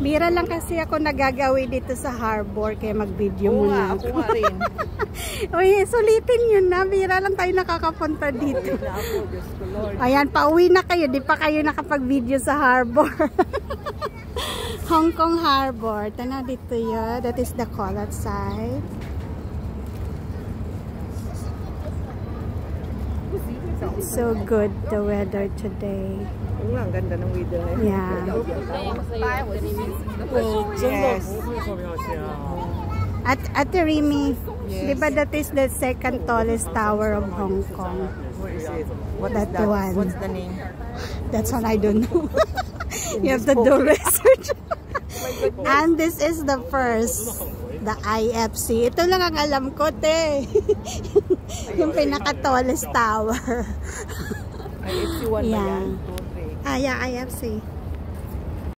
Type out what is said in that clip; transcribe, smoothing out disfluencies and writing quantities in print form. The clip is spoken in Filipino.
Mira lang kasi ako nagagawi dito sa harbor, kaya mag-video muna ako. Ako nga rin. Uy, sulitin yun na. Mira lang tayo nakakapunta dito. Ayan, pauwi na kayo. Di pa kayo nakapag-video sa harbor. Hong Kong Harbor. Tana dito yun. That is the call outside. So good the weather today. Ang ganda ng weather ngayon. Yeah. Yes. At Rimi, di ba that is the second tallest tower of Hong Kong? Where is it? What That is that? one. What's the name? That's what I don't know. You have to do research. And this is the first, the IFC. Ito lang ang alam ko, te. Yung pinaka-tallest tower. IFC 1 ba yan? 2, 3. Ah, yeah, IFC.